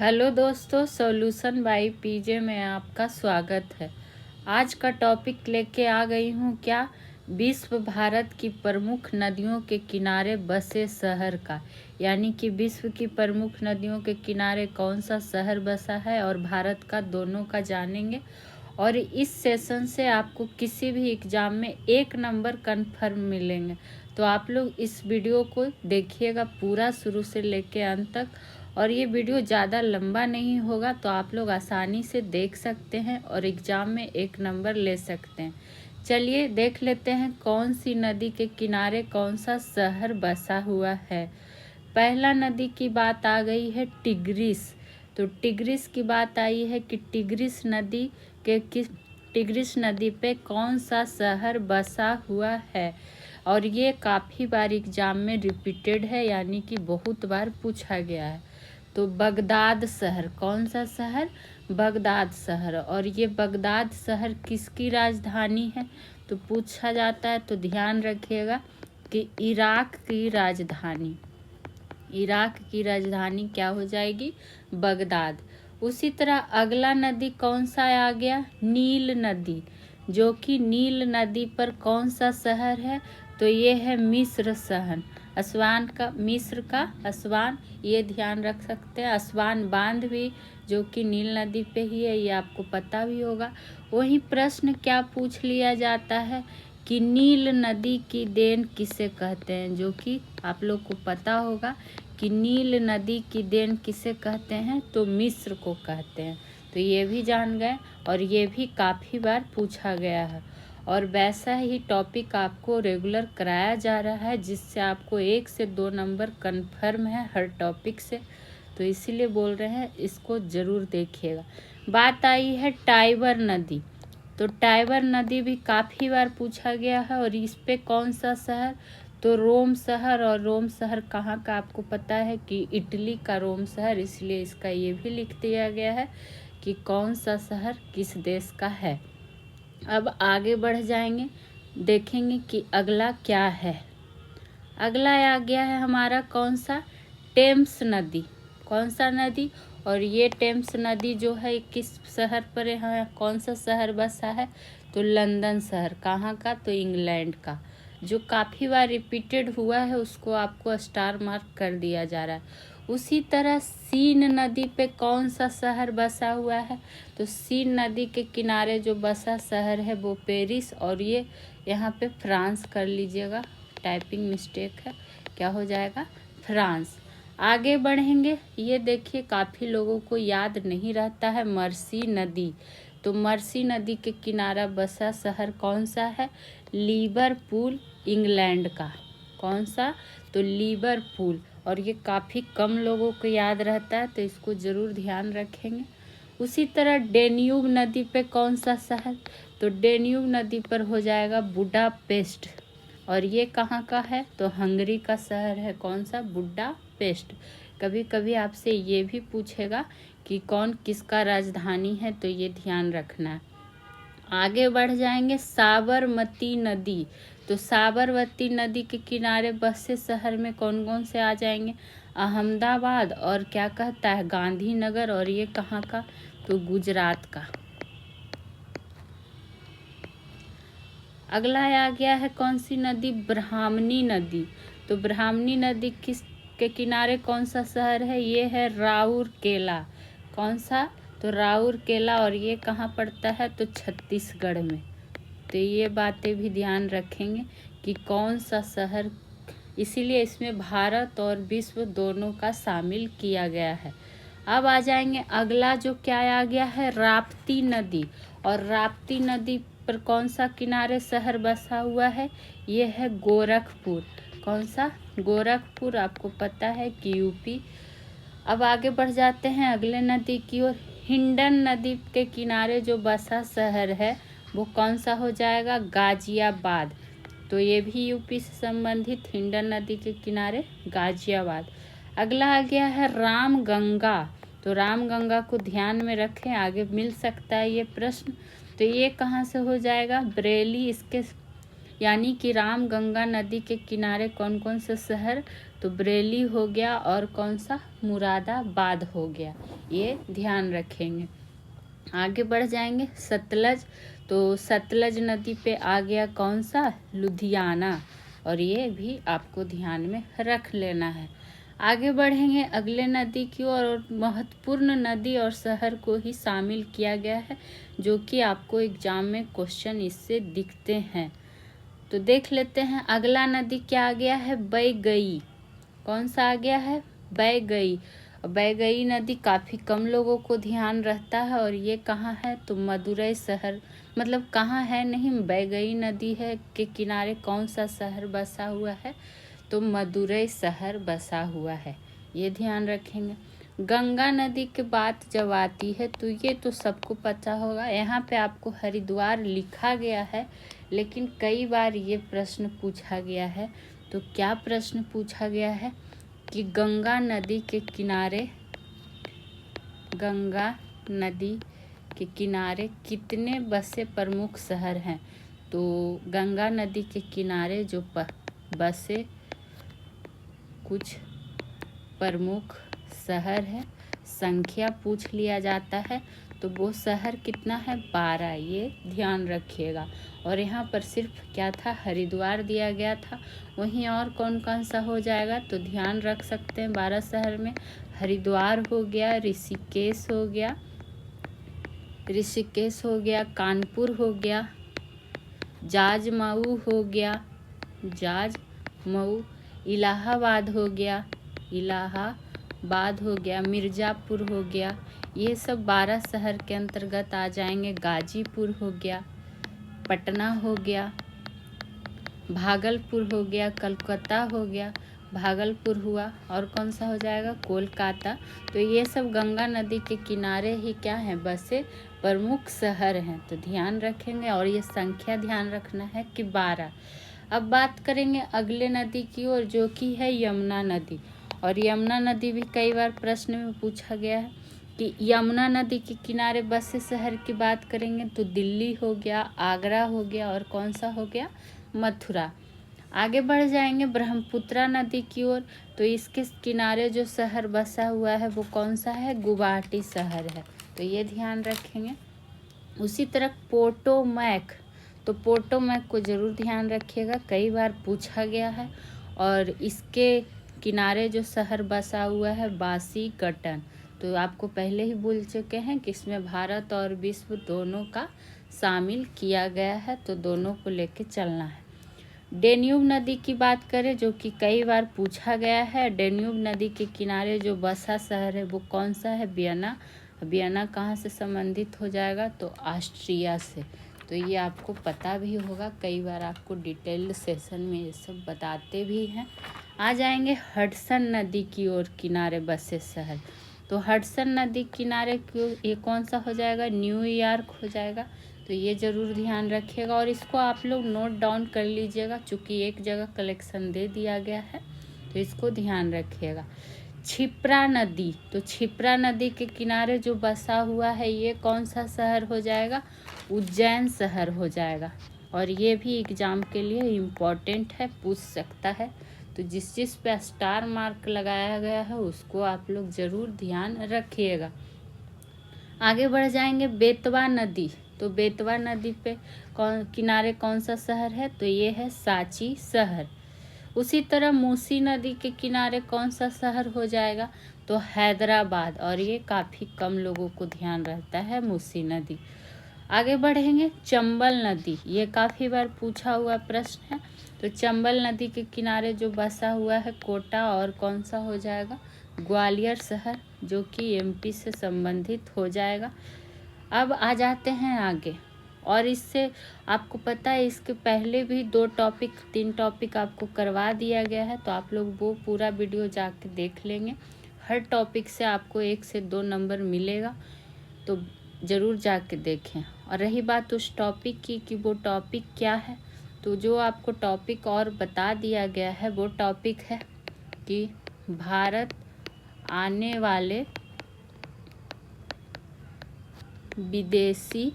Hello दोस्तों, solution by PJ में आपका स्वागत है। आज का टॉपिक लेके आ गई हूँ क्या विश्व भारत की प्रमुख नदियों के किनारे बसे शहर का, यानी कि विश्व की प्रमुख नदियों के किनारे कौन सा शहर बसा है और भारत का, दोनों का जानेंगे। और इस सेशन से आपको किसी भी एग्ज़ाम में 1 नंबर कन्फर्म मिलेंगे। तो आप लोग इस वीडियो को देखिएगा पूरा शुरू से लेके अंत तक। और ये वीडियो ज़्यादा लंबा नहीं होगा, तो आप लोग आसानी से देख सकते हैं और एग्ज़ाम में 1 नंबर ले सकते हैं। चलिए देख लेते हैं कौन सी नदी के किनारे कौन सा शहर बसा हुआ है। पहला नदी की बात आ गई है टिग्रिस। तो टिग्रिस की बात आई है कि टिग्रिस नदी पे कौन सा शहर बसा हुआ है। और ये काफ़ी बार एग्जाम में रिपीटेड है, यानी कि बहुत बार पूछा गया है। तो बगदाद शहर, कौन सा शहर? बगदाद शहर। और ये बगदाद शहर किसकी राजधानी है? तो पूछा जाता है, तो ध्यान रखिएगा कि इराक की राजधानी, इराक की राजधानी क्या हो जाएगी? बगदाद। उसी तरह अगला नदी कौन सा आ गया? नील नदी, जो कि नील नदी पर कौन सा शहर है? तो ये है मिस्र शहर। अस्वान का, मिस्र का अस्वान, ये ध्यान रख सकते हैं। अस्वान बांध भी जो कि नील नदी पे ही है, ये आपको पता भी होगा। वही प्रश्न क्या पूछ लिया जाता है कि नील नदी की देन किसे कहते हैं, जो कि आप लोग को पता होगा कि नील नदी की देन किसे कहते हैं? तो मिस्र को कहते हैं। तो ये भी जान गए, और ये भी काफ़ी बार पूछा गया है। और वैसा ही टॉपिक आपको रेगुलर कराया जा रहा है, जिससे आपको 1 से 2 नंबर कन्फर्म है हर टॉपिक से। तो इसीलिए बोल रहे हैं, इसको ज़रूर देखिएगा। बात आई है टाइबर नदी। तो टाइबर नदी भी काफ़ी बार पूछा गया है, और इस पे कौन सा शहर? तो रोम शहर। और रोम शहर कहाँ का आपको पता है कि इटली का रोम शहर, इसलिए इसका ये भी लिख दिया गया है कि कौन सा शहर किस देश का है। अब आगे बढ़ जाएंगे, देखेंगे कि अगला क्या है। अगला आ गया है हमारा कौन सा? टेम्स नदी। कौन सा नदी? और ये टेम्स नदी जो है किस शहर पर है, कौन सा शहर बसा है? तो लंदन शहर। कहाँ का? तो इंग्लैंड का। जो काफ़ी बार रिपीटेड हुआ है उसको आपको स्टार मार्क कर दिया जा रहा है। उसी तरह सीन नदी पे कौन सा शहर बसा हुआ है? तो सीन नदी के किनारे जो बसा शहर है वो पेरिस, और ये यहाँ पे फ्रांस कर लीजिएगा, टाइपिंग मिस्टेक है। क्या हो जाएगा? फ्रांस। आगे बढ़ेंगे, ये देखिए काफ़ी लोगों को याद नहीं रहता है, मर्सी नदी। तो मर्सी नदी के किनारा बसा शहर कौन सा है? लिवरपूल, इंग्लैंड का। कौन सा? तो लिवरपूल। और ये काफ़ी कम लोगों को याद रहता है, तो इसको ज़रूर ध्यान रखेंगे। उसी तरह डेन्यूब नदी पे कौन सा शहर? तो डेन्यूब नदी पर हो जाएगा बुडापेस्ट। और ये कहाँ का है? तो हंगरी का शहर है। कौन सा? बुडापेस्ट। कभी कभी आपसे ये भी पूछेगा कि कौन किसका राजधानी है, तो ये ध्यान रखना है। आगे बढ़ जाएंगे, साबरमती नदी। तो साबरमती नदी के किनारे बसे शहर में कौन कौन से आ जाएंगे? अहमदाबाद, और क्या कहता है, गांधीनगर। और ये कहाँ का? तो गुजरात का। अगला आ गया है कौन सी नदी? ब्राह्मणी नदी। तो ब्राह्मणी नदी किस के किनारे कौन सा शहर है? ये है राउरकेला। कौन सा? तो राउरकेला। और ये कहाँ पड़ता है? तो छत्तीसगढ़ में। तो ये बातें भी ध्यान रखेंगे कि कौन सा शहर, इसीलिए इसमें भारत और विश्व दोनों का शामिल किया गया है। अब आ जाएंगे अगला, जो क्या आ गया है? राप्ती नदी। और राप्ती नदी पर कौन सा किनारे शहर बसा हुआ है? ये है गोरखपुर। कौन सा? गोरखपुर। आपको पता है कि यूपी। अब आगे बढ़ जाते हैं अगले नदी की ओर। हिंडन नदी के किनारे जो बसा शहर है वो कौन सा हो जाएगा? गाजियाबाद। तो ये भी यूपी से संबंधित, हिंडन नदी के किनारे गाजियाबाद। अगला आ गया है रामगंगा। तो रामगंगा को ध्यान में रखें, आगे मिल सकता है ये प्रश्न। तो ये कहाँ से हो जाएगा? बरेली। इसके यानी कि रामगंगा नदी के किनारे कौन कौन से शहर तो बरेली हो गया और कौन सा, मुरादाबाद हो गया। ये ध्यान रखेंगे। आगे बढ़ जाएंगे सतलज, तो सतलज नदी पे आ गया कौन सा, लुधियाना, और ये भी आपको ध्यान में रख लेना है। आगे बढ़ेंगे अगले नदी की ओर, और महत्वपूर्ण नदी और शहर को ही शामिल किया गया है, जो कि आपको एग्जाम में क्वेश्चन इससे दिखते हैं। तो देख लेते हैं अगला नदी क्या आ गया है, बैगई। कौन सा आ गया है, बैगई। बैगई नदी काफ़ी कम लोगों को ध्यान रहता है, और ये कहाँ है, तो मदुरई शहर, मतलब कहाँ है नहीं, बैगई नदी है के किनारे कौन सा शहर बसा हुआ है, तो मदुरई शहर बसा हुआ है। ये ध्यान रखेंगे। गंगा नदी की बात जब आती है तो ये तो सबको पता होगा, यहाँ पे आपको हरिद्वार लिखा गया है, लेकिन कई बार ये प्रश्न पूछा गया है। तो क्या प्रश्न पूछा गया है कि गंगा नदी के किनारे कितने बसे प्रमुख शहर हैं। तो गंगा नदी के किनारे जो बसे कुछ प्रमुख शहर है, संख्या पूछ लिया जाता है, तो वो शहर कितना है, 12। ये ध्यान रखिएगा। और यहाँ पर सिर्फ क्या था, हरिद्वार दिया गया था। वहीं और कौन कौन सा हो जाएगा, तो ध्यान रख सकते हैं 12 शहर में हरिद्वार हो गया, ऋषिकेश हो गया, कानपुर हो गया, जाजमऊ हो गया, इलाहाबाद हो गया, मिर्ज़ापुर हो गया। ये सब 12 शहर के अंतर्गत आ जाएंगे। गाजीपुर हो गया, पटना हो गया, भागलपुर हो गया, कलकत्ता हो गया, भागलपुर हुआ, और कौन सा हो जाएगा, कोलकाता। तो ये सब गंगा नदी के किनारे ही क्या है, बसे प्रमुख शहर हैं। तो ध्यान रखेंगे, और ये संख्या ध्यान रखना है कि 12। अब बात करेंगे अगले नदी की ओर, जो कि है यमुना नदी। और यमुना नदी भी कई बार प्रश्न में पूछा गया है कि यमुना नदी के किनारे बसे शहर की बात करेंगे तो दिल्ली हो गया, आगरा हो गया, और कौन सा हो गया, मथुरा। आगे बढ़ जाएंगे ब्रह्मपुत्रा नदी की ओर, तो इसके किनारे जो शहर बसा हुआ है वो कौन सा है, गुवाहाटी शहर है। तो ये ध्यान रखेंगे। उसी तरह पोटोमैक, तो पोटोमैक को ज़रूर ध्यान रखिएगा, कई बार पूछा गया है। और इसके किनारे जो शहर बसा हुआ है, वाशिंगटन। तो आपको पहले ही बोल चुके हैं कि इसमें भारत और विश्व दोनों का शामिल किया गया है, तो दोनों को लेके चलना है। डेन्यूब नदी की बात करें, जो कि कई बार पूछा गया है, डेन्यूब नदी के किनारे जो बसा शहर है वो कौन सा है, वियना। वियना कहाँ से संबंधित हो जाएगा, तो ऑस्ट्रिया से। तो ये आपको पता भी होगा, कई बार आपको डिटेल्ड सेशन में ये सब बताते भी हैं। आ जाएंगे हडसन नदी की ओर, किनारे बसे शहर। तो हडसन नदी किनारे क्यों, ये कौन सा हो जाएगा, न्यूयॉर्क हो जाएगा। तो ये ज़रूर ध्यान रखिएगा, और इसको आप लोग नोट डाउन कर लीजिएगा, चूँकि एक जगह कलेक्शन दे दिया गया है, तो इसको ध्यान रखिएगा। क्षिप्रा नदी, तो क्षिप्रा नदी के किनारे जो बसा हुआ है ये कौन सा शहर हो जाएगा, उज्जैन शहर हो जाएगा। और ये भी एग्ज़ाम के लिए इम्पॉर्टेंट है, पूछ सकता है। तो जिस पे स्टार मार्क लगाया गया है उसको आप लोग ज़रूर ध्यान रखिएगा। आगे बढ़ जाएंगे बेतवा नदी, तो बेतवा नदी पे किनारे कौन सा शहर है, तो ये है सांची शहर। उसी तरह मूसी नदी के किनारे कौन सा शहर हो जाएगा, तो हैदराबाद। और ये काफ़ी कम लोगों को ध्यान रहता है, मूसी नदी। आगे बढ़ेंगे चंबल नदी, ये काफ़ी बार पूछा हुआ प्रश्न है। तो चंबल नदी के किनारे जो बसा हुआ है कोटा, और कौन सा हो जाएगा, ग्वालियर शहर, जो कि एमपी से संबंधित हो जाएगा। अब आ जाते हैं आगे, और इससे आपको पता है इसके पहले भी 3 टॉपिक आपको करवा दिया गया है, तो आप लोग वो पूरा वीडियो जाके देख लेंगे। हर टॉपिक से आपको 1 से 2 नंबर मिलेगा, तो ज़रूर जाके देखें। और रही बात उस टॉपिक की कि वो टॉपिक क्या है, तो जो आपको टॉपिक और बता दिया गया है वो टॉपिक है कि भारत आने वाले विदेशी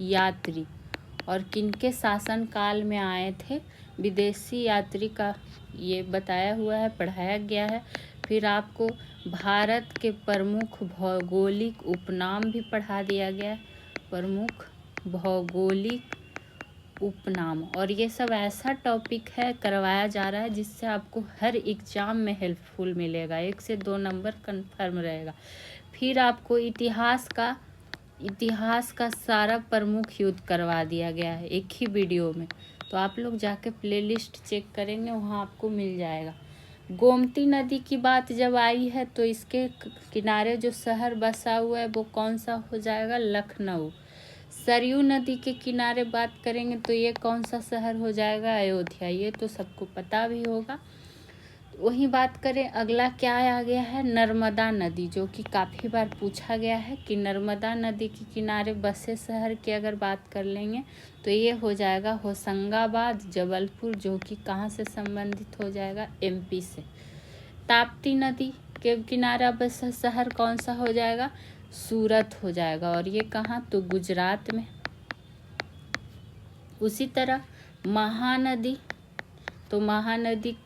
यात्री और किनके शासनकाल में आए थे, विदेशी यात्री का ये बताया हुआ है, पढ़ाया गया है। फिर आपको भारत के प्रमुख भौगोलिक उपनाम भी पढ़ा दिया गया है, प्रमुख भौगोलिक उपनाम। और ये सब ऐसा टॉपिक है करवाया जा रहा है जिससे आपको हर एग्जाम में हेल्पफुल मिलेगा, 1 से 2 नंबर कंफर्म रहेगा। फिर आपको इतिहास का सारा प्रमुख युद्ध करवा दिया गया है एक ही वीडियो में, तो आप लोग जाके प्लेलिस्ट चेक करेंगे, वहाँ आपको मिल जाएगा। गोमती नदी की बात जब आई है तो इसके किनारे जो शहर बसा हुआ है वो कौन सा हो जाएगा? लखनऊ। सरयू नदी के किनारे बात करेंगे तो ये कौन सा शहर हो जाएगा? अयोध्या। ये तो सबको पता भी होगा। वही बात करें, अगला क्या आ गया है? नर्मदा नदी, जो कि काफ़ी बार पूछा गया है कि नर्मदा नदी के किनारे बसे शहर की अगर बात कर लेंगे तो ये हो जाएगा होशंगाबाद, जबलपुर, जो कि कहाँ से संबंधित हो जाएगा? MP से। ताप्ती नदी के किनारा बसा शहर कौन सा हो जाएगा? सूरत हो जाएगा, और ये कहाँ? तो गुजरात में। उसी तरह महानदी, तो महानदी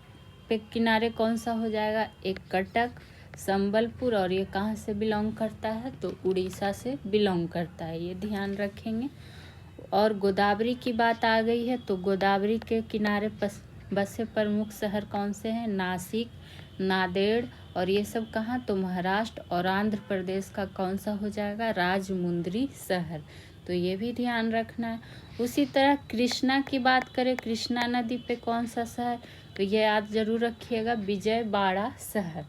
पे किनारे कौन सा हो जाएगा? एक कटक, संबलपुर, और ये कहाँ से बिलोंग करता है? तो उड़ीसा से बिलोंग करता है, ये ध्यान रखेंगे। और गोदावरी की बात आ गई है तो गोदावरी के किनारे बसे प्रमुख शहर कौन से हैं? नासिक, नांदेड़, और ये सब कहाँ? तो महाराष्ट्र। और आंध्र प्रदेश का कौन सा हो जाएगा? राजमुंद्री शहर, तो ये भी ध्यान रखना है। उसी तरह कृष्णा की बात करें, कृष्णा नदी पे कौन सा शहर? तो ये याद जरूर रखिएगा, विजयवाड़ा शहर।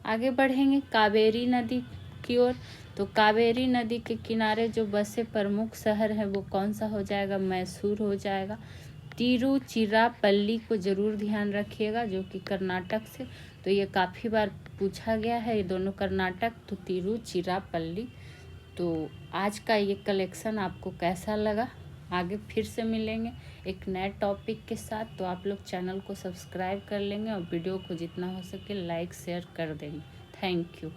आगे बढ़ेंगे कावेरी नदी की ओर, तो कावेरी नदी के किनारे जो बसे प्रमुख शहर है वो कौन सा हो जाएगा? मैसूर हो जाएगा। तिरुचिरापल्ली को जरूर ध्यान रखिएगा, जो कि कर्नाटक से, तो ये काफ़ी बार पूछा गया है, ये दोनों कर्नाटक, तो तिरुचिरापल्ली। तो आज का ये कलेक्शन आपको कैसा लगा? आगे फिर से मिलेंगे एक नए टॉपिक के साथ, तो आप लोग चैनल को सब्सक्राइब कर लेंगे और वीडियो को जितना हो सके लाइक शेयर कर देंगे। Thank you.